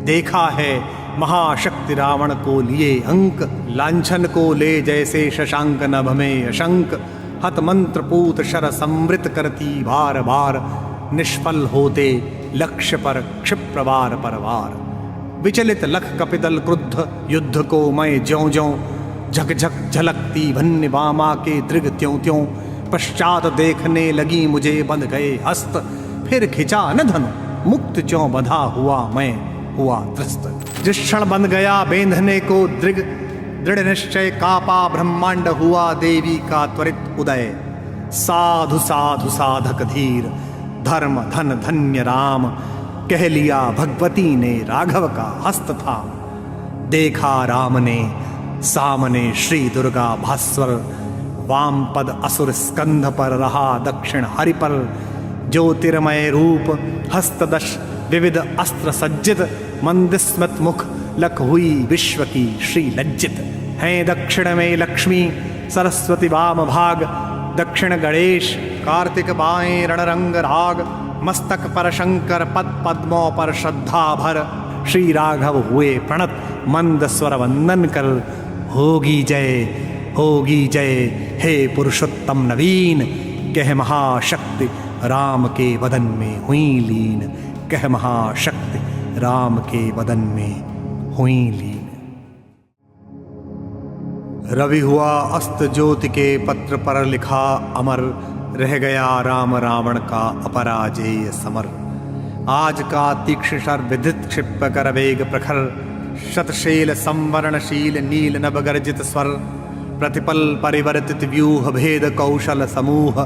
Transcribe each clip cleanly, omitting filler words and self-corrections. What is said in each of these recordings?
देखा है महाशक्ति रावण को लिए अंक, लांछन को ले जैसे शशांक नभ में अशंक। हत मंत्र पूत शर समृत करती बार बार, निष्फल होते लक्ष्य पर क्षिप्र वार पर वार। विचलित लख कपितल क्रुद्ध युद्ध को मैं ज्यों ज्यों, झकझक झलकती भन्य वामा के दृग त्यों त्यों। पश्चात देखने लगी मुझे बंध गए हस्त, फिर खिंचा न धनु मुक्त ज्यों बंधा हुआ मैं हुआ त्रस्त। जिस क्षण बंध गया बेंधने को दृग, दृढ़ निश्चय कापा ब्रह्मांड हुआ देवी का त्वरित उदय। साधु साधु साधक धीर, धर्म धन धन्य राम, कह लिया भगवती ने राघव का हस्त था। देखा राम ने सामने श्री दुर्गा भास्वर, वाम पद असुर स्कंध पर रहा दक्षिण हरि पर। ज्योतिर्मय रूप हस्तदश विविध अस्त्र सज्जित, मंदस्मृत मुख लख हुई विश्व की श्री लज्जित। हैं दक्षिण में लक्ष्मी सरस्वती वाम भाग, दक्षिण गणेश कार्तिक बाएं रणरंग राग। मस्तक पर शंकर पद पद्मों पर श्रद्धा भर, श्री राघव हुए प्रणत मंद स्वर वंदन कर। होगी जय हे पुरुषोत्तम नवीन, कह महाशक्ति राम के वदन में हुई लीन। कह महाशक्ति राम के वदन में हुई लीन। रवि हुआ अस्त ज्योति के पत्र पर लिखा अमर, रह गया राम रावण का अपराजेय समर। आज का तीक्ष्ण शर विदित क्षिप कर वेग प्रखर, शतशैल संवरणशील नील नभ गर्जित स्वर। प्रतिपल परिवर्तित व्यूह भेद कौशल समूह,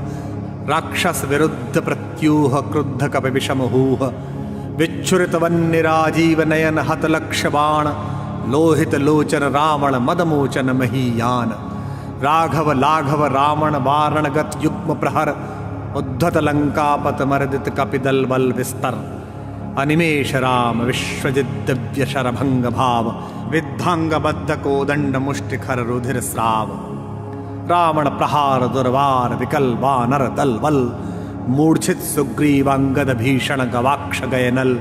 राक्षस विरुद्ध प्रत्यूह क्रुद्ध कपि विषम हूह। विच्छुरित वन्य राजीव नयन हत लक्ष्य बाण, लोहित लोचन रावण मदमोचन महीयान। राघव लाघव रावण वारणगत युग्म प्रहर, उद्धत लंकापत मर्दित कपिदल बल विस्तर। अनिमेष राम विश्वजित दिव्य शरभंग भाव, विद्धांग बद्ध कोदंड मुष्टिखर रुधिर स्राव। रावण प्रहार दुर्वार विकल वानर दल बल, मूर्छित सुग्रीवांगद भीषण गवाक्ष गयनल।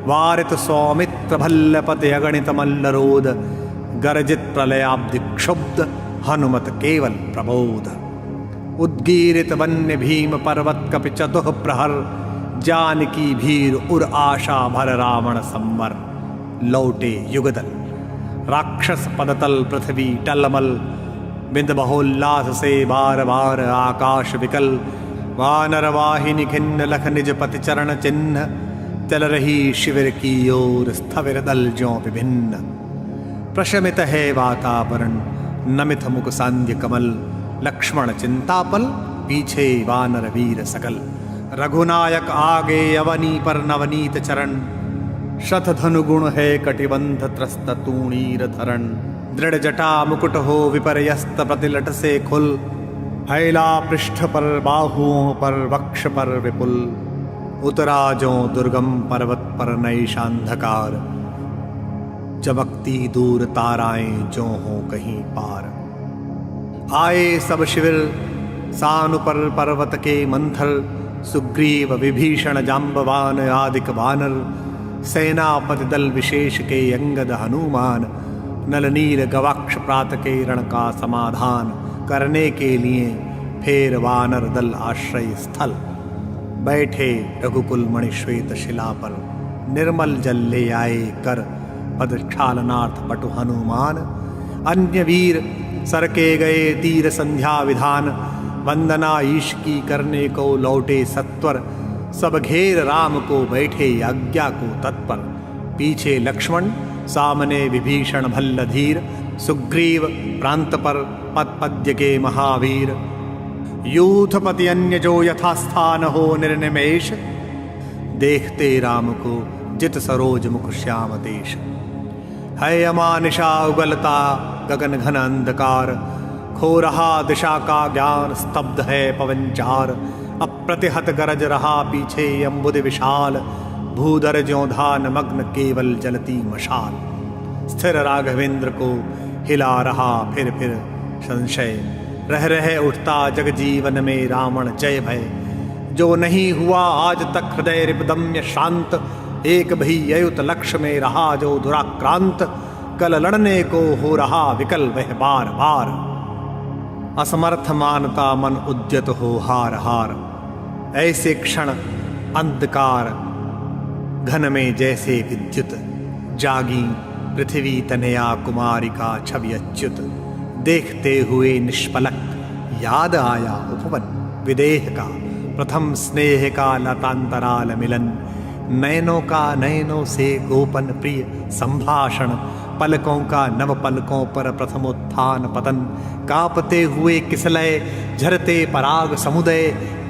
वारित सौमित्र भल्लपति अगणित मल्लरोध, गर्जित प्रलयाब्धि क्षुब्ध हनुमत केवल प्रबोध। उद्गीरित वन्य भीम पर्वत कपि चतुः प्रहर, जानकी भीर उर आशा भर रावण संवर। लौटे युगदल राक्षस पदतल पृथ्वी टलमल, बिंद बहुल्लास से बार बार आकाश विकल। वानर वाहिनी खिन्न लख निज पति चरण चिन्ह, चल रही शिविर की ओर स्थविर दल ज्यों विभिन्न। प्रशमित है वातावरण नमित मुख सांध्य कमल, लक्ष्मण चिंतापल पीछे वानर वीर सकल। रघुनायक आगे अवनी पर नवनीत चरण, शतधनु गुण है कटिबंध त्रस्त तूणीर धरण। दृढ़ जटा मुकुट हो विपर्यस्त प्रतिलट से खुल, हैला पृष्ठ पर बाहुओं पर वक्ष पर विपुल। उतरा ज्यों दुर्गम पर्वत पर नैशांधकार, चमकती दूर ताराएं ज्यों हो कहीं पार। आए सब शिविर सानुपर पर्वत के मंथर, सुग्रीव विभीषण जाम्बवान आदिक वानर। सेनापति दल विशेष के अंगद हनुमान, नल नील गवाक्ष प्रात के रण का समाधान करने के लिए फेर वानर दल आश्रय स्थल। बैठे रघुकुल मणि श्वेत शिला पर, निर्मल जल ले आए कर पदक्षालनार्थ पटु हनुमान। अन्य वीर सरके गए तीर संध्या विधान, वंदना ईश की करने को लौटे सत्वर। सब घेर राम को बैठे आज्ञा को तत्पर, पीछे लक्ष्मण सामने विभीषण भल्ल धीर। सुग्रीव प्रांत पर पदपद्य के महावीर, यूथपति अन्य जो यथास्थान हो निर्निमेष। देखते राम को जित सरोज मुख श्याम देश। है अमानिशा उगलता गगन घन अंधकार, खो रहा दिशा का ज्ञान स्तब्ध है पवनचार। अप्रतिहत गरज रहा पीछे अम्बुद विशाल, भूधर ज्यों धान मग्न केवल जलती मशाल। स्थिर राघवेंद्र को हिला रहा फिर संशय, रह रहे उठता जग जीवन में रावण जय भय। जो नहीं हुआ आज तक हृदय रिपदम्य शांत, एक भी अयुत लक्ष्य में रहा जो दुराक्रांत, कल लड़ने को हो रहा विकल वह बार बार। असमर्थ मानता मन उद्यत हो हार हार, ऐसे क्षण अंधकार घन में जैसे विद्युत, जागी पृथ्वी तनया कुमारिका छवि अच्युत। देखते हुए निष्पलक याद आया उपवन विदेह का, प्रथम स्नेह का लतांतराल मिलन। नयनों का नयनों से गोपन प्रिय संभाषण, पलकों का नव पलकों पर प्रथमोत्थान पतन। कांपते हुए किसलय झरते पराग समुदय,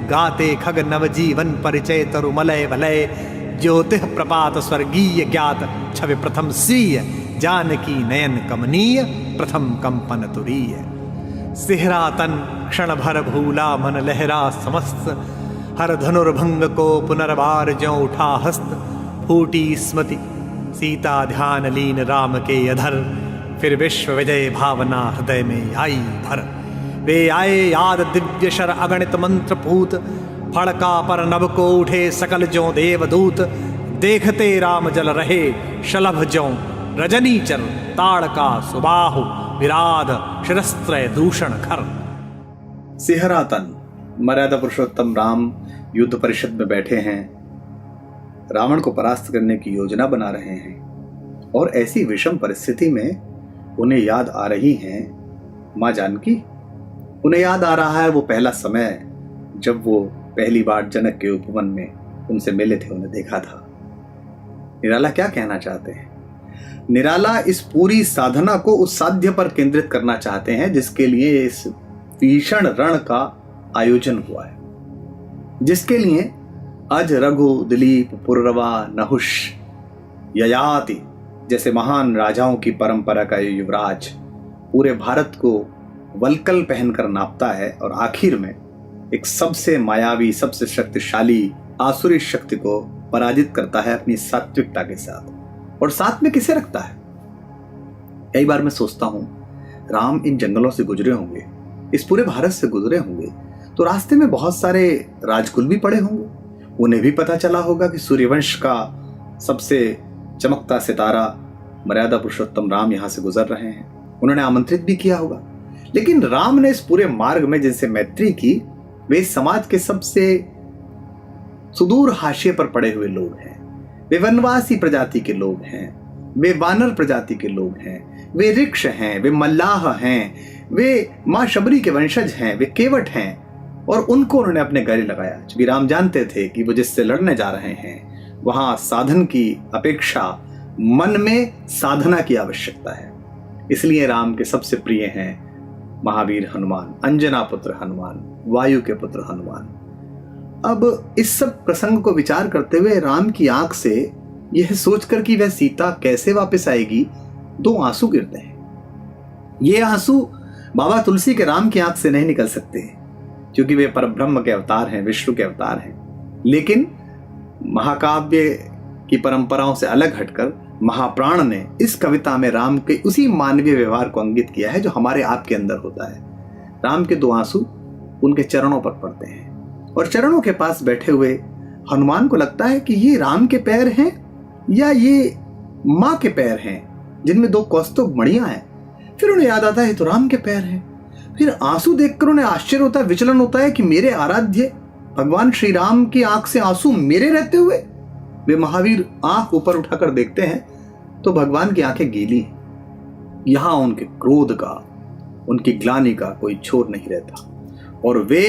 गाते खग नवजीवन परिचय तरुमलय वलय। ज्योतिः प्रपात स्वर्गीय ज्ञात छवि प्रथम स्वीय, जानकी नयन कमनीय प्रथम कंपन तुरीय। सिहरा तन क्षण भर भूला मन लहरा समस्त, हर धनुर्भंग को पुनर्बार ज्यों उठा हस्त। फूटी स्मृति सीता ध्यान लीन राम के अधर, फिर विश्व विजय भावना हृदय में आई भर। वे आए याद दिव्य शर अगणित मंत्र पूत, फड़का पर नभ को उठे सकल ज्यों देवदूत। देखते राम जल रहे शलभ ज्यों रजनीचर, ताड़का सुबाहु विराध शिरस्त्रय दूषण खर। सिहरा तन मर्यादा पुरुषोत्तम राम युद्ध परिषद में बैठे हैं, रावण को परास्त करने की योजना बना रहे हैं और ऐसी विषम परिस्थिति में उन्हें याद आ रही हैं माँ जानकी। उन्हें याद आ रहा है वो पहला समय जब वो पहली बार जनक के उपवन में उनसे मिले थे, उन्हें देखा था। निराला क्या कहना चाहते हैं? निराला इस पूरी साधना को उस साध्य पर केंद्रित करना चाहते हैं जिसके लिए इस भीषण रण का आयोजन हुआ है, जिसके लिए अज रघु दिलीप पुररवा नहुष ययाति जैसे महान राजाओं की परंपरा का युवराज पूरे भारत को वलकल पहनकर नापता है और आखिर में एक सबसे मायावी सबसे शक्तिशाली आसुरी शक्ति को पराजित करता है अपनी सात्विकता के साथ। और साथ में किसे रखता है? कई बार मैं सोचता हूं राम इन जंगलों से गुजरे होंगे, इस पूरे भारत से गुजरे होंगे, तो रास्ते में बहुत सारे राजकुल भी पड़े होंगे। उन्हें भी पता चला होगा कि सूर्यवंश का सबसे चमकता सितारा मर्यादा पुरुषोत्तम राम यहां से गुजर रहे हैं, उन्होंने आमंत्रित भी किया होगा। लेकिन राम ने इस पूरे मार्ग में जिनसे मैत्री की वे समाज के सबसे सुदूर हाशिए पर पड़े हुए लोग हैं। वे वनवासी प्रजाति के लोग हैं, वे वानर प्रजाति के लोग हैं, वे ऋक्ष हैं, वे मल्लाह हैं, वे मां शबरी के वंशज हैं, वे केवट हैं। और उनको उन्होंने अपने गले लगाया क्योंकि राम जानते थे कि वो जिससे लड़ने जा रहे हैं वहां साधन की अपेक्षा मन में साधना की आवश्यकता है। इसलिए राम के सबसे प्रिय हैं महावीर हनुमान, अंजना पुत्र हनुमान, वायु के पुत्र हनुमान। अब इस सब प्रसंग को विचार करते हुए राम की आंख से यह सोचकर कि वह सीता कैसे वापस आएगी, दो आंसू गिरते हैं। ये आंसू बाबा तुलसी के राम की आंख से नहीं निकल सकते क्योंकि वे परब्रह्म के अवतार हैं, विष्णु के अवतार हैं। लेकिन महाकाव्य की परंपराओं से अलग हटकर महाप्राण ने इस कविता में राम के उसी मानवीय व्यवहार को अंकित किया है जो हमारे आपके अंदर होता है। राम के दो आंसू उनके चरणों पर पड़ते हैं और चरणों के पास बैठे हुए हनुमान को लगता है कि ये राम के पैर हैं या ये माँ के पैर हैं जिनमें दो कौस्तुभ मणियां हैं। फिर उन्हें याद आता है तो राम के पैर हैं। फिर आंसू देखकर उन्हें आश्चर्य होता है, विचलन होता है कि मेरे आराध्य भगवान श्री राम की आंख से आंसू मेरे रहते हुए। वे महावीर आंख ऊपर उठाकर देखते हैं तो भगवान की आंखें गीली हैं। यहां उनके क्रोध का, उनकी ग्लानि का कोई छोर नहीं रहता और वे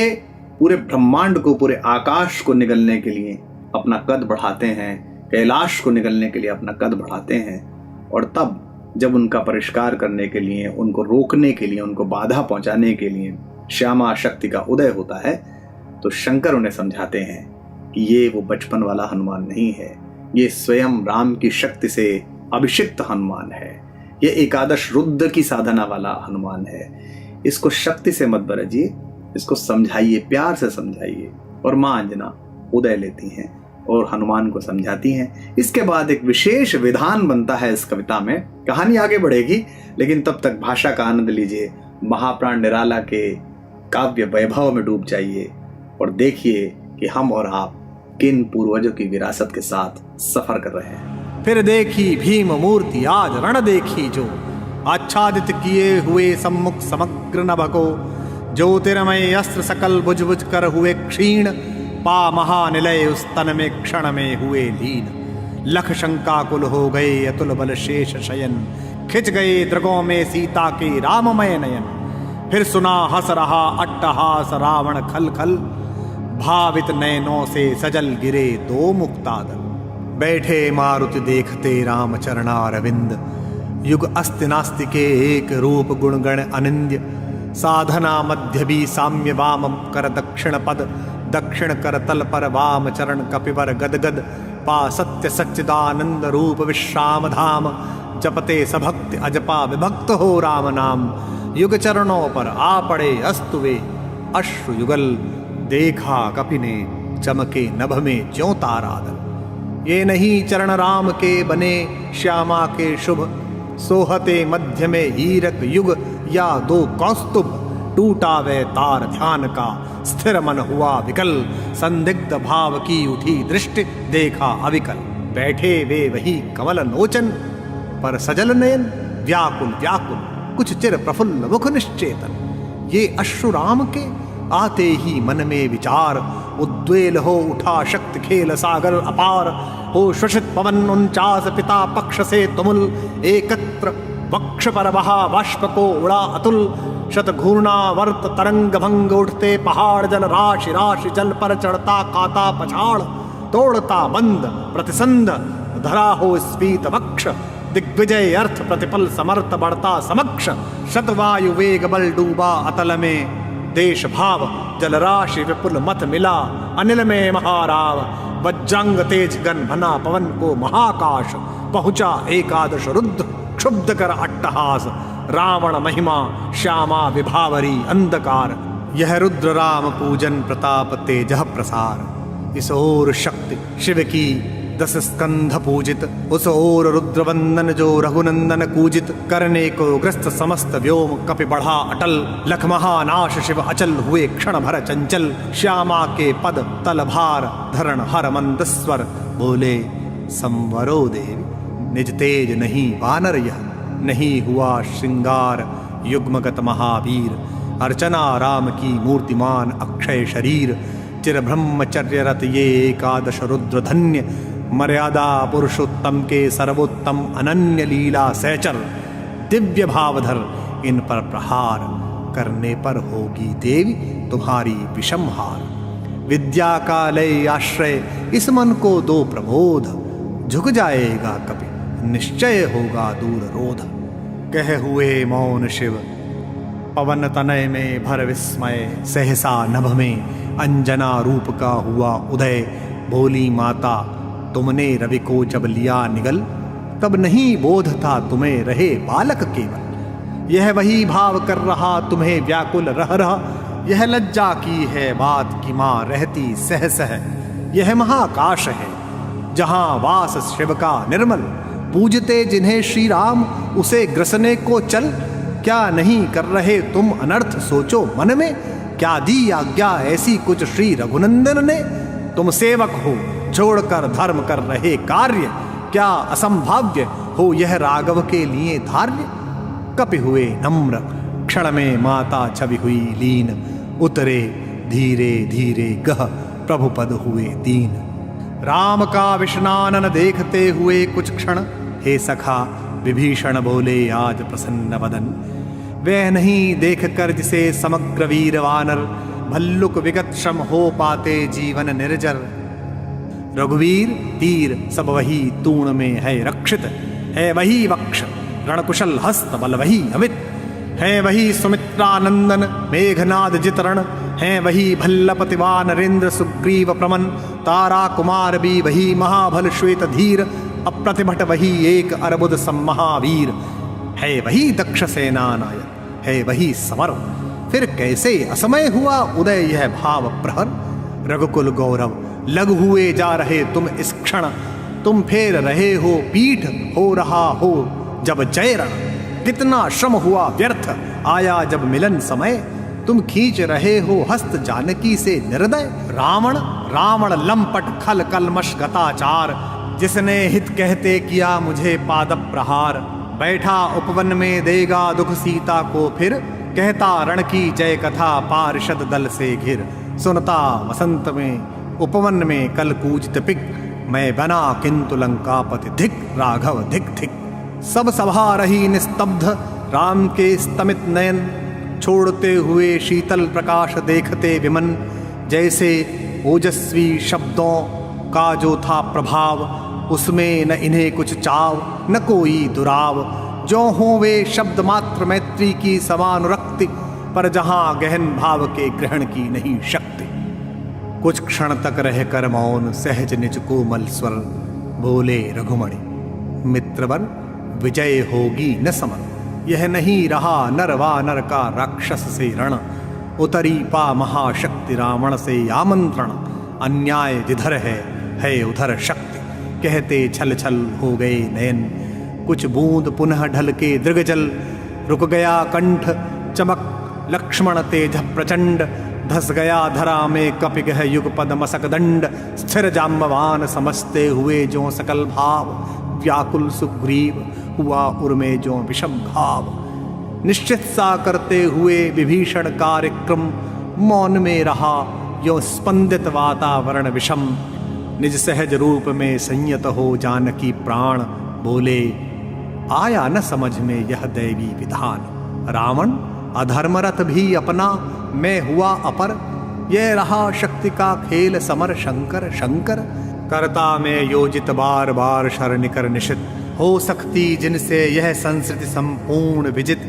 पूरे ब्रह्मांड को, पूरे आकाश को निगलने के लिए अपना कद बढ़ाते हैं, कैलाश को निगलने के लिए अपना कद बढ़ाते हैं। और तब जब उनका परिष्कार करने के लिए, उनको रोकने के लिए, उनको बाधा पहुंचाने के लिए श्यामा शक्ति का उदय होता है तो शंकर उन्हें समझाते हैं कि ये वो बचपन वाला हनुमान नहीं है, ये स्वयं राम की शक्ति से अभिषिक्त हनुमान है, ये एकादश रुद्र की साधना वाला हनुमान है। इसको शक्ति से मत बरजिए, इसको समझाइए, प्यार से समझाइए। और मां अंजना उदय लेती हैं और हनुमान को समझाती हैं। इसके बाद एक विशेष विधान बनता है इस कविता में। कहानी आगे बढ़ेगी लेकिन तब तक भाषा का आनंद लीजिए, महाप्राण निराला के काव्य वैभव में डूब जाइए और देखिए कि हम और आप किन पूर्वजों की विरासत के साथ सफर कर रहे हैं। फिर देखी भीम मूर्ति आज रण देखी जो, आच्छादित किए हुए सम्मुख समग्र नभको, ज्योतिर्मय अस्त्र सकल बुझ बुझ कर हुए क्षीण, पा महानिलय उस तन में क्षण में हुए लीन। लख शंकाकुल हो गए अतुल बल शेष शयन, खिंच गए दृगों में सीता के राममय नयन। फिर सुना हंस रहा अट्टहास रावण खल खल, भावित नयनों से सजल गिरे दो मुक्तादल। बैठे मारुति देखते राम चरणारविंद, युग अस्ति नास्ति के एक रूप गुणगण अनिंद्य। साधना मध्य भी साम्य वाम कर दक्षिण पद, दक्षिण कर तल पर वाम चरण कपिवर गदगद। पा सत्य सच्चिदानंद रूप विश्राम धाम, जपते सभक्ति अजपा विभक्त हो राम नाम। युग चरणों पर आ पड़े अस्तु वे अश्रु युगल, देखा कपि ने चमके नभ में ज्यों तारादल। ये नहीं चरण राम के बने श्यामा के शुभ, सोहते मध्य में हीरक युग या दो कौस्तुभ। टूटा वे तार ध्यान का स्थिर मन हुआ विकल, संदिग्ध भाव की उठी दृष्टि देखा अविकल। बैठे वे वही कमल लोचन पर सजल नयन, व्याकुल व्याकुल कुछ चिर प्रफुल्ल मुख निश्चेतन। ये अश्रु राम के आते ही मन में विचार, उद्वेल हो उठा शक्ति खेल सागर अपार। हो श्वसित पवन 49 पिता पक्ष से तुमुल, एकत्र वक्ष पर बहा बाष्प को उड़ा अतुल। शत घूर्णावर्त तरंग भंग उठते पहाड़, जल राशि राशि जल पर चढ़ता काता पछाड़। तोड़ता बंद प्रतिसंध धरा हो स्फीत वक्ष, दिग्विजय अर्थ प्रतिपल समर्थ बढ़ता समक्ष। शतवायु वेग बल डूबा अतल में, देश भाव जलराशि विपुल मत मिला अनिल में महाराव। वज्रंग तेज गन बना पवन को महाकाश, पहुंचा एकादश रुद्र क्षुब्ध कर अट्टहास। रावण महिमा श्यामा विभावरी अंधकार, यह रुद्र राम पूजन प्रताप तेजह प्रसार। इस ओर शक्ति शिव की 10 स्कंध पूजित, उस ओर रुद्र वंदन जो रघुनंदन कूजित। करने को ग्रस्त समस्त व्योम कपि बढ़ा अटल, लख महानाश शिव अचल हुए क्षण भर चंचल। श्यामा के पद तल भार धरण हर मंद स्वर, बोले संवरो देवी निज तेज नहीं वानर यह। नहीं हुआ श्रृंगार युग्मगत महावीर, अर्चना राम की मूर्तिमान अक्षय शरीर। चिर ब्रह्मचर्य रत ये एकादश रुद्र धन्य, मर्यादा पुरुषोत्तम के सर्वोत्तम अनन्य लीला सहचर। दिव्य भावधर इन पर प्रहार, करने पर होगी देवी तुम्हारी विषम हार। विद्या का लय आश्रय इस मन को दो प्रबोध, झुक जाएगा कभी निश्चय होगा दूर रोध। कह हुए मौन शिव पवन तनय में भर विस्मय, सहसा नभ में अंजना रूप का हुआ उदय। बोली माता तुमने रवि को जब लिया निगल, तब नहीं बोध था तुम्हें रहे बालक केवल। यह वही भाव कर रहा तुम्हें व्याकुल रह रहा, यह लज्जा की है बात कि माँ रहती सह सह। यह महाकाश है जहाँ वास शिव का निर्मल, पूजते जिन्हें श्री राम उसे ग्रसने को चल। क्या नहीं कर रहे तुम अनर्थ सोचो मन में, क्या दी आज्ञा ऐसी कुछ श्री रघुनंदन ने। तुम सेवक हो छोड़कर धर्म कर रहे कार्य, क्या असंभाव्य हो यह राघव के लिए धार्य। कपि हुए नम्र क्षण में माता छवि हुई लीन, उतरे धीरे धीरे गह प्रभु पद हुए दीन। राम का विष्णानन देखते हुए कुछ क्षण, हे सखा विभीषण बोले आज प्रसन्न वदन। वह नहीं देख कर जिसे समग्र वीर वानर, भल्लुक विगत श्रम हो पाते जीवन निर्जर। रघुवीर तीर सब वही तूण में है रक्षित, है वही वक्ष रणकुशल हस्त बल वही अमित। है वही सुमित्रानंदन मेघनाद जितरण, है वही भल्लपतिवान नरेंद्र सुग्रीव प्रमन। तारा कुमार भी वही महाभल श्वेत धीर, अप्रतिभट वही एक अर्बुद सम्महावीर। है वही दक्ष सेना नायक, है वही समर। फिर कैसे असमय हुआ उदय यह भाव प्रहर। रघुकुल गौरव लग हुए जा रहे तुम इस क्षण, तुम फेर रहे हो पीठ हो रहा हो जब जय रण। कितना श्रम हुआ व्यर्थ आया जब मिलन समय, तुम खींच रहे हो हस्त जानकी से निर्दय। रावण रावण लंपट खल कलमश गताचार, जिसने हित कहते किया मुझे पादप प्रहार, बैठा उपवन में देगा दुख सीता को फिर, कहता रण की जय कथा पार्षद दल से घिर। सुनता वसंत में उपवन में कल कूजत पिक, मैं बना किंतु लंकापति धिक राघव धिक धिक। सब सभा रही निस्तब्ध, राम के स्तमित नयन छोड़ते हुए शीतल प्रकाश देखते विमन। जैसे ओजस्वी शब्दों का जो था प्रभाव, उसमें न इन्हें कुछ चाव न कोई दुराव। जो हों वे शब्द मात्र मैत्री की समानुरक्ति, पर जहां गहन भाव के ग्रहण की नहीं शक्ति। कुछ क्षण तक रहकर मौन सहज निज कोमल स्वर, बोले रघुमणि मित्रवर विजय होगी न समर। यह नहीं रहा नर वा नर का राक्षस से रण, उतरी पा महाशक्ति रावण से आमंत्रण। अन्याय जिधर है उधर शक्ति, कहते छल छल हो गए नयन। कुछ बूंद पुनः ढल के दृगजल, रुक गया कंठ चमक लक्ष्मण तेज प्रचंड। धस गया धरा में कपिगह युगपद मसक दंड। स्थिर जाम्बवान समझते हुए जो सकल भाव, व्याकुल सुग्रीव हुआ उर्मे जो विषम घाव। निश्चित सा करते हुए विभीषण कार्यक्रम, मौन में रहा यो स्पंदित वातावरण विषम। निज सहज रूप में संयत हो जानकी प्राण, बोले आया न समझ में यह दैवी विधान। रावण अधर्मरथ भी अपना, मैं हुआ अपर। यह रहा शक्ति का खेल समर शंकर शंकर। करता में योजित बार बार शरणिकर निशित, हो सकती जिनसे यह संस्कृति संपूर्ण विजित।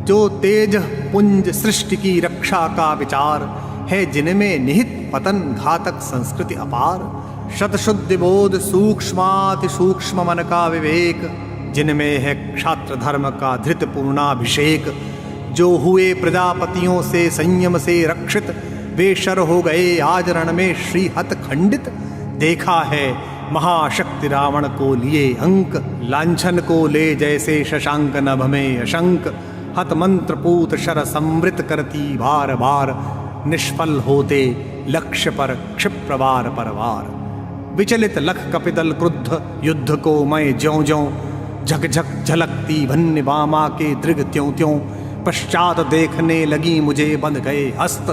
जो तेज पुंज सृष्टि की रक्षा का विचार है, जिनमें निहित पतन घातक संस्कृति अपार। शतशुद्धि बोध सूक्ष्माति सूक्ष्म मन का विवेक, जिनमें है क्षात्र धर्म का धृत पूर्णाभिषेक। जो हुए प्रजापतियों से संयम से रक्षित, वे शर हो गए आज रण में श्रीहत खंडित। देखा है महाशक्ति रावण को लिए अंक, लांछन को ले जैसे शशांक नभ में अशंक। हत मंत्र पूत शर समृत करती बार बार, निष्फल होते लक्ष्य पर क्षिप्र वार पर वार। विचलित लख कपिदल क्रुद्ध, युद्ध को मैं ज्यों ज्यों। झकझक झलकती भन्य बामा के दृग त्यों त्यों। पश्चात देखने लगी मुझे बंध गए हस्त,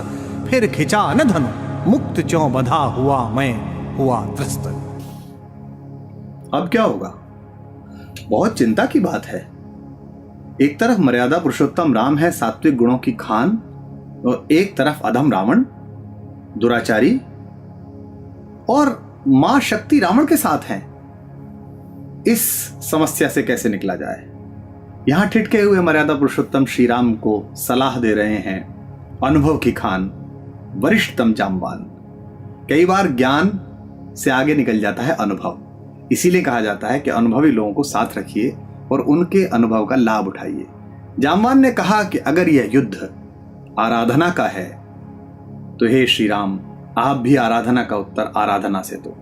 फिर खिंचा न धनु मुक्त ज्यों बंधा हुआ मैं हुआ त्रस्त। अब क्या होगा? बहुत चिंता की बात है। एक तरफ मर्यादा पुरुषोत्तम राम है, सात्विक गुणों की खान, और एक तरफ अधम रावण दुराचारी, और मां शक्ति रावण के साथ हैं। इस समस्या से कैसे निकला जाए? यहां ठिठके हुए मर्यादा पुरुषोत्तम श्री राम को सलाह दे रहे हैं अनुभव की खान, वरिष्ठतम जाम्बान। कई बार ज्ञान से आगे निकल जाता है अनुभव, इसीलिए कहा जाता है कि अनुभवी लोगों को साथ रखिए और उनके अनुभव का लाभ उठाइए। जाम्बान ने कहा कि अगर यह युद्ध आराधना का है तो हे श्री राम, आप भी आराधना का उत्तर आराधना से दो।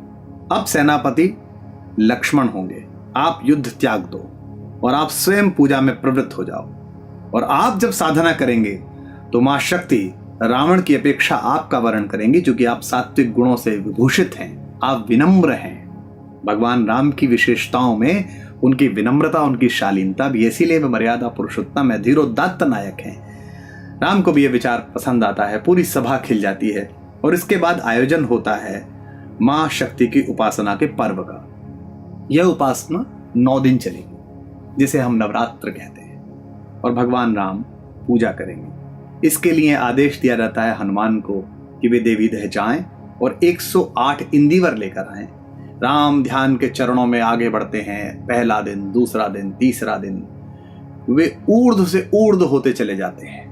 अब सेनापति लक्ष्मण होंगे, आप युद्ध त्याग दो और आप स्वयं पूजा में प्रवृत्त हो जाओ। और आप जब साधना करेंगे तो मां शक्ति रावण की अपेक्षा आपका वर्ण करेंगी, क्योंकि आप सात्विक गुणों से विभूषित हैं, आप विनम्र हैं। भगवान राम की विशेषताओं में उनकी विनम्रता, उनकी शालीनता भी, इसीलिए वे मर्यादा पुरुषोत्तम है, धीरोदात्त नायक हैं। राम को भी यह विचार पसंद आता है, पूरी सभा खिल जाती है। और इसके बाद आयोजन होता है मां शक्ति की उपासना के पर्व का। यह उपासना 9 दिन चलेगी, जिसे हम नवरात्र कहते हैं, और भगवान राम पूजा करेंगे। इसके लिए आदेश दिया जाता है हनुमान को कि वे देवी दह जाएं और 108 इंदिवर लेकर आएं। राम ध्यान के चरणों में आगे बढ़ते हैं। पहला दिन, दूसरा दिन, तीसरा दिन वे ऊर्ध्व से ऊर्ध्व होते चले जाते हैं।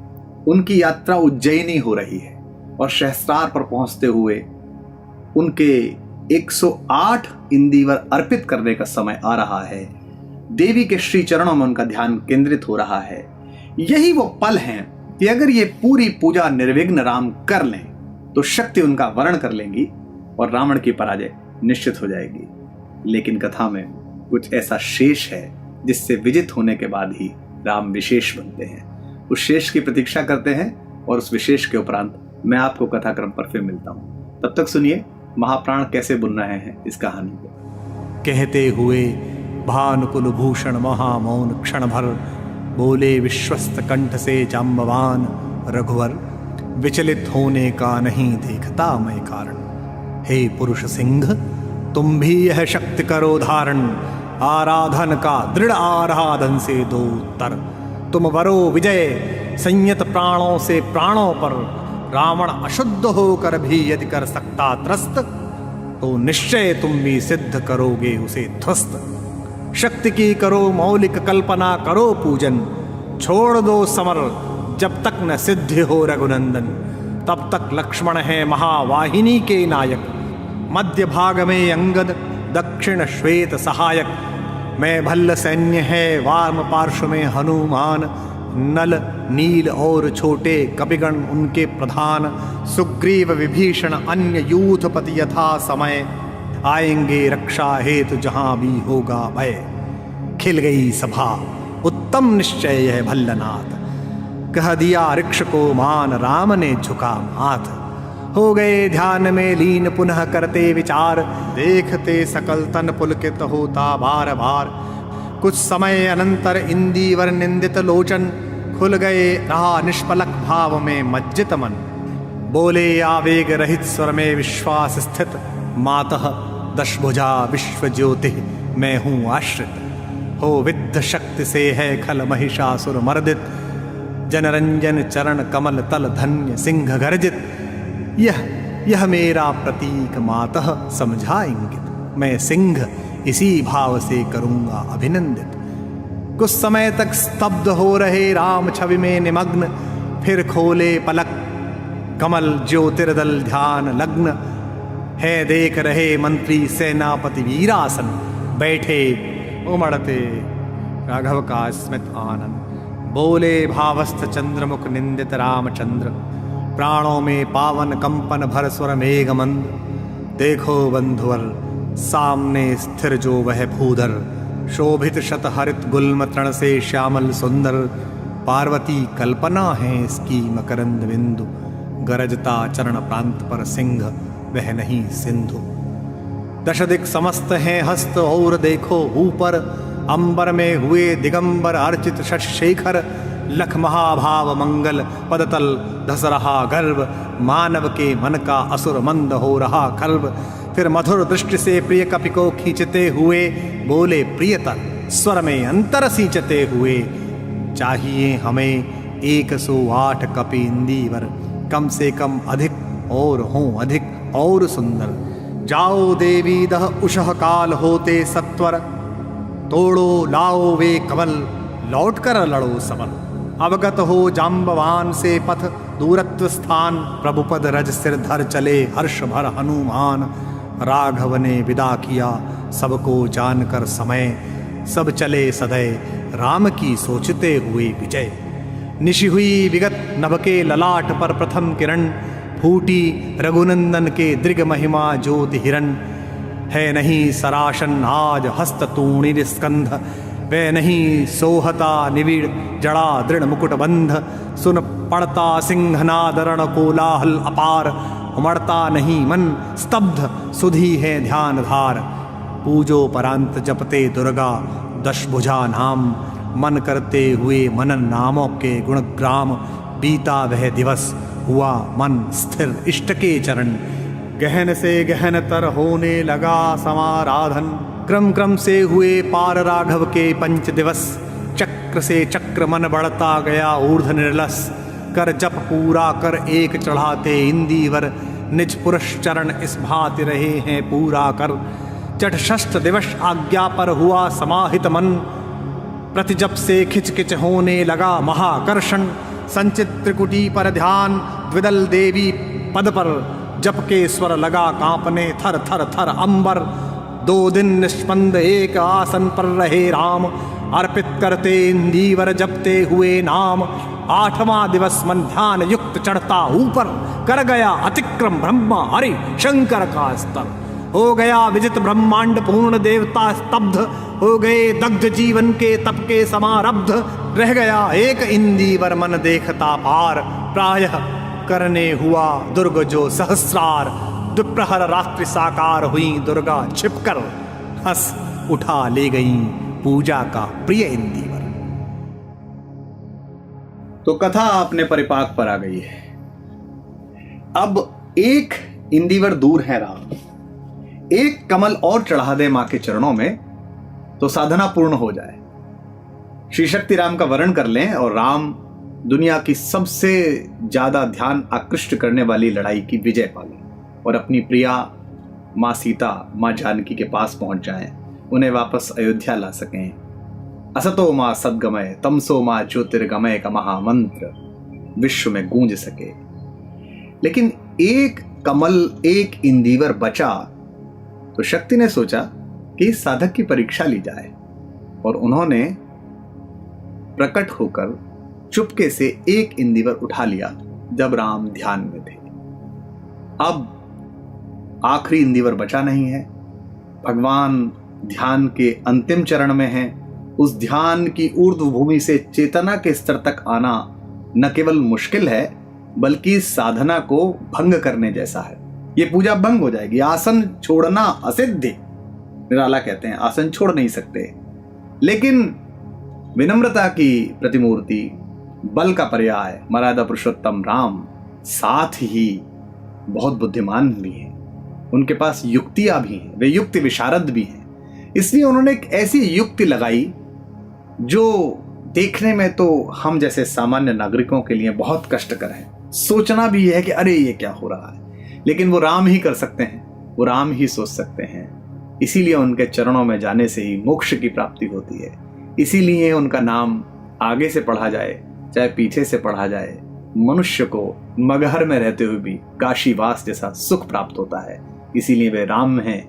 उनकी यात्रा उज्जैनी हो रही है और सहस्त्रार पर पहुंचते हुए उनके 108 इंदिवर अर्पित करने का समय आ रहा है। देवी के श्री चरणों में उनका ध्यान केंद्रित हो रहा है। यही वो पल हैं कि अगर ये पूरी पूजा निर्विघ्न राम कर लें तो शक्ति उनका वर्ण कर लेंगी और रावण की पराजय निश्चित हो जाएगी। लेकिन कथा में कुछ ऐसा शेष है जिससे विजित होने के बाद ही राम विशेष बनते हैं। उस शेष की प्रतीक्षा करते हैं और उस विशेष के उपरांत मैं आपको कथाक्रम पर फिर मिलता हूं। तब तक सुनिए महाप्राण कैसे बुन रहे हैं इस कहानी को। कहते हुए भानुकुल भूषण महामौन क्षण भर बोले विश्वस्त कंठ से जाम्बवान रघुवर, विचलित होने का नहीं देखता मैं कारण। हे पुरुष सिंह, तुम भी यह शक्ति करो धारण, आराधन का दृढ़ आराधन से दो उत्तर। तुम वरो विजय संयत प्राणों से प्राणों पर, रावण अशुद्ध होकर भी यदि कर सकता त्रस्त, तो निश्चय तुम भी सिद्ध करोगे उसे ध्वस्त। शक्ति की करो मौलिक कल्पना, करो पूजन, छोड़ दो समर जब तक न सिद्धि हो रघुनंदन। तब तक लक्ष्मण है महावाहिनी के नायक, मध्य भाग में अंगद, दक्षिण श्वेत सहायक। मैं भल्ल सैन्य है वाम पार्श्व में हनुमान, नल नील और छोटे कपिगण उनके प्रधान। सुग्रीव विभीषण अन्य यूथपति यथा समय, आएंगे रक्षा हेतु जहां भी होगा भय। खिल गई सभा उत्तम निश्चय यह भल्लनाथ, कह दिया ऋक्ष को मान राम ने झुका माथ। हो गए ध्यान में लीन पुनः करते विचार, देखते सकल तन पुलकित होता बार बार। कुछ समय अनंतर इंदीवर निंदित लोचन, खुल गए रहा निष्पलक भाव में मज्जित मन। बोले आवेग रहित स्वर में विश्वास स्थित, मातः दशभुजा विश्व ज्योति मैं हूँ आश्रित। हो विद्ध शक्ति से है खल महिषासुर मर्दित, जनरंजन चरण कमल तल धन्य सिंह गर्जित। यह मेरा प्रतीक मातः समझा इंगित, मैं सिंह इसी भाव से करूंगा अभिनंदित। कुछ समय तक स्तब्ध हो रहे राम छवि में निमग्न, फिर खोले पलक कमल ज्योतिर्दल ध्यान लग्न। है देख रहे मंत्री सेनापति वीरासन, बैठे उमड़ते राघव का स्मित आनंद। बोले भावस्थ चंद्रमुख निंदित रामचंद्र, प्राणों में पावन कंपन भर स्वर मेघ मंद। देखो बंधुवर सामने स्थिर जो वह भूधर, शोभित शत हरित गुल्म तृण से श्यामल सुंदर। पार्वती कल्पना है इसकी मकरंद बिंदु, गरजता चरण प्रांत पर सिंह वह नहीं सिंधु। दश दिक् समस्त हैं हस्त और देखो ऊपर, अंबर में हुए दिगंबर अर्चित शशेखर। लख महाभाव मंगल पदतल धस रहा गर्भ, मानव के मन का असुर मंद हो रहा खल्ब। फिर मधुर दृष्टि से प्रिय कपि को खींचते हुए, बोले प्रियतर स्वर में अंतर सींचते हुए। चाहिए हमें 108 कपि इंदीवर, कम से कम अधिक और हों अधिक और सुंदर। जाओ देवी दह उषः काल होते सत्वर, तोड़ो लाओ वे कमल लौट कर लड़ो समर। अवगत हो जाम्बवान से पथ दूरत्व स्थान, प्रभुपद रज सिर धर चले हर्ष भर हनुमान। राघव ने विदा किया सबको जानकर समय, सब चले सदै राम की सोचते हुए विजय। निशि हुई विगत नभ के ललाट पर प्रथम किरण, फूटी रघुनंदन के दृग महिमा ज्योति हिरण। है नहीं सराशन आज हस्त तूणीर स्कंध, वे नहीं सोहता निविड़ जड़ा दृढ़ मुकुट बंध। सुन पड़ता सिंहनादरण कोलाहल अपार, उमड़ता नहीं मन स्तब्ध सुधी है ध्यान धार। पूजो परांत जपते दुर्गा दशभुजा नाम, मन करते हुए मनन नामों के गुणग्राम। बीता वह दिवस हुआ मन स्थिर इष्ट के चरण, गहन से गहन तर होने लगा समाराधन। क्रम क्रम से हुए पार राघव के पंच दिवस, चक्र से चक्र मन बढ़ता गया ऊर्ध निर्लस। कर जप पूरा कर एक चढ़ाते इंदीवर, निज पुरुष चरण इस भांति रहे हैं पूरा कर। चठ षष्ठ दिवस आज्ञा पर हुआ समाहित मन, प्रति जप से खिचकिच होने लगा महाकर्षण। संचित त्रिकुटी पर ध्यान द्विदल देवी पद पर, जप के स्वर लगा कांपने थर थर थर अंबर। 2 दिन निष्पंद एक आसन पर रहे राम, अर्पित करते इंदीवर जपते हुए नाम। 8वां दिवस मन ध्यान युक्त चढ़ता ऊपर, कर गया अतिक्रम ब्रह्मा हरि शंकर का स्तर। हो गया विजित ब्रह्मांड पूर्ण देवता स्तब्ध, हो गए दग्ध जीवन के तप के समारब्ध। रह गया एक इंदीवर मन देखता पार, प्रायः करने हुआ दुर्ग जो सहस्रार। दुप्रहर रात्रि साकार हुई दुर्गा छिपकर, हंस उठा ले गई पूजा का प्रिय इंदिवर। तो कथा अपने परिपाक पर आ गई है। अब एक इंदिवर दूर है राम, एक कमल और चढ़ा दे मां के चरणों में तो साधना पूर्ण हो जाए। श्री शक्ति राम का वर्ण कर लें और राम दुनिया की सबसे ज्यादा ध्यान आकृष्ट करने वाली लड़ाई की विजय पा लें और अपनी प्रिया मां सीता, मां जानकी के पास पहुंच जाएं, उन्हें वापस अयोध्या ला सकें। असतो मां सद्गमय तमसो मां ज्योतिर्गमय का महामंत्र विश्व में गूंज सके। लेकिन एक कमल, एक इंदिवर बचा तो शक्ति ने सोचा कि इस साधक की परीक्षा ली जाए और उन्होंने प्रकट होकर चुपके से एक इंदिवर उठा लिया जब राम ध्यान में थे। अब आखिरी इंदिवर बचा नहीं है, भगवान ध्यान के अंतिम चरण में हैं। उस ध्यान की ऊर्ध्व भूमि से चेतना के स्तर तक आना न केवल मुश्किल है बल्कि साधना को भंग करने जैसा है। यह पूजा भंग हो जाएगी। आसन छोड़ना असिद्ध, निराला कहते हैं आसन छोड़ नहीं सकते, लेकिन विनम्रता की प्रतिमूर्ति, बल का पर्याय मर्यादा पुरुषोत्तम राम साथ ही बहुत बुद्धिमान भी हैं। उनके पास युक्तियां भी हैं, वे युक्ति विशारद भी हैं। इसलिए उन्होंने एक ऐसी युक्ति लगाई जो देखने में तो हम जैसे सामान्य नागरिकों के लिए बहुत कष्टकर है। सोचना भी है कि अरे ये क्या हो रहा है, लेकिन वो राम ही कर सकते हैं, वो राम ही सोच सकते हैं। इसीलिए उनके चरणों में जाने से ही मोक्ष की प्राप्ति होती है। इसीलिए उनका नाम आगे से पढ़ा जाए चाहे पीछे से पढ़ा जाए, मनुष्य को मगहर में रहते हुए भी काशीवास जैसा सुख प्राप्त होता है। इसीलिए वे राम हैं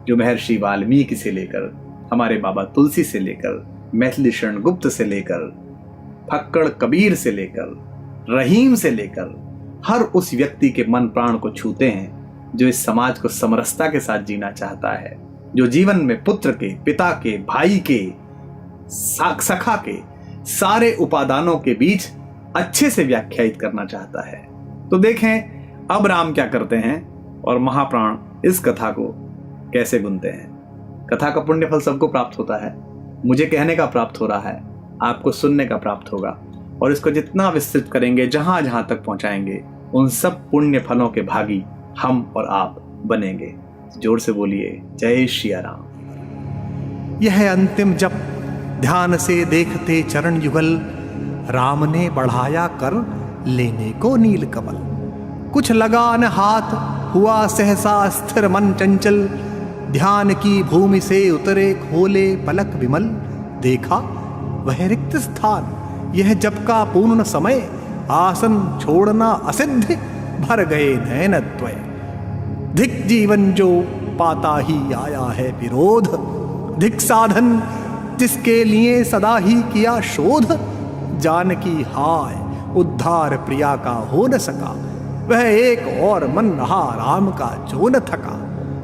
जो महर्षि वाल्मीकि से लेकर, हमारे बाबा तुलसी से लेकर, मैथिली शरण गुप्त से लेकर, फक्कड़ कबीर से लेकर, रहीम से लेकर हर उस व्यक्ति के मन प्राण को छूते हैं जो इस समाज को समरसता के साथ जीना चाहता है, जो जीवन में पुत्र के, पिता के, भाई के, सखा के सारे उपादानों के बीच अच्छे से व्याख्यायित करना चाहता है। तो देखें अब राम क्या करते हैं और महाप्राण इस कथा को कैसे बुनते हैं। कथा का पुण्य फल सबको प्राप्त होता है, मुझे कहने का प्राप्त हो रहा है, आपको सुनने का प्राप्त होगा, और इसको जितना विस्तृत करेंगे, जहां जहां तक पहुंचाएंगे, उन सब पुण्य फलों के भागी हम और आप बनेंगे। जोर से बोलिए जय श्री राम। यह अंतिम जप ध्यान से देखते चरण युगल, राम ने बढ़ाया कर लेने को नील कमल। कुछ लगा न हाथ, हुआ सहसा स्थिर मन चंचल, ध्यान की भूमि से उतरे खोले पलक विमल। देखा वह रिक्त स्थान, यह जप का पूर्ण समय, आसन छोड़ना असिद्ध, भर गए नयनद्वय। धिक जीवन जो पाता ही आया है विरोध, धिक साधन जिसके लिए सदा ही किया शोध। जानकी हाय उद्धार प्रिया का हो न सका, वह एक और मन रहा राम का जो न थका।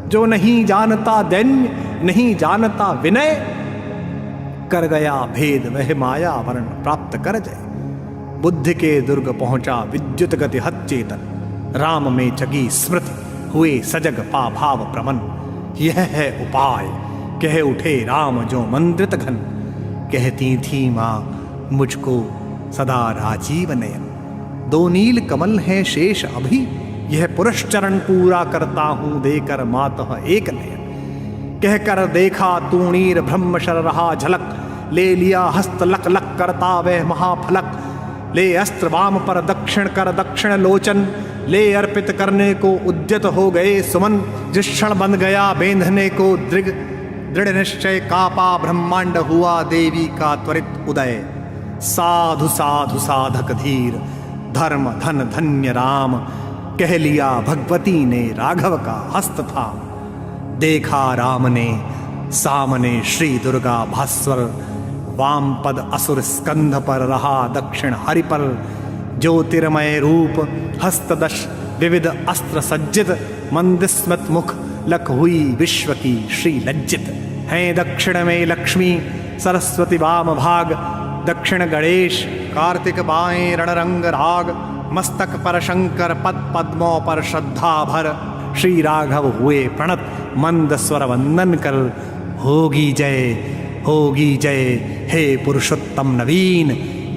जो नहीं जानता दैन्य, नहीं जानता विनय, कर गया भेद वह माया वर्ण प्राप्त कर जाए। बुद्धि के दुर्ग पहुंचा विद्युत गति हत चेतन, राम में जगी स्मृति हुए सजग पा भाव प्रमन। यह है उपाय कह उठे राम जो मंद्रित घन, कहती थी माँ मुझको सदा राजीव नयन। दो नील कमल है शेष अभी, यह पुरुष चरण पूरा करता हूं देकर मातः एक नयन। कहकर देखा तूणीर ब्रह्म शर रहा झलक, ले लिया हस्त लक लक करता वह महाफलक। ले अस्त्र वाम पर दक्षिण कर दक्षिण लोचन, ले अर्पित करने को उद्यत हो गए सुमन। जिस क्षण बन गया बेंधने को दृढ़ निश्चय, कापा ब्रह्मांड हुआ देवी का त्वरित उदय। साधु साधु साधक धीर, धर्म धन धन्य राम, कह लिया भगवती ने राघव का हस्त था। देखा राम ने सामने श्री दुर्गा भास्वर, वाम पद असुर स्कंध पर रहा दक्षिण हरि पर। ज्योतिर्मय रूप हस्तदश विविध अस्त्र सज्जित, मंदस्मत मुख लख हुई विश्व की श्री लज्जित। हैं दक्षिण में लक्ष्मी सरस्वती वाम भाग, दक्षिण गणेश कार्तिक बाएं रणरंग राग। मस्तक पर शंकर पद पद्मों पर श्रद्धा भर, श्री राघव हुए प्रणत मंद स्वर वंदन कर। होगी जय हे पुरुषोत्तम नवीन।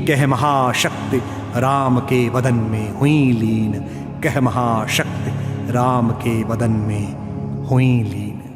कह महाशक्ति राम के वदन में हुई लीन, कह महाशक्ति राम के वदन में हुई लीन।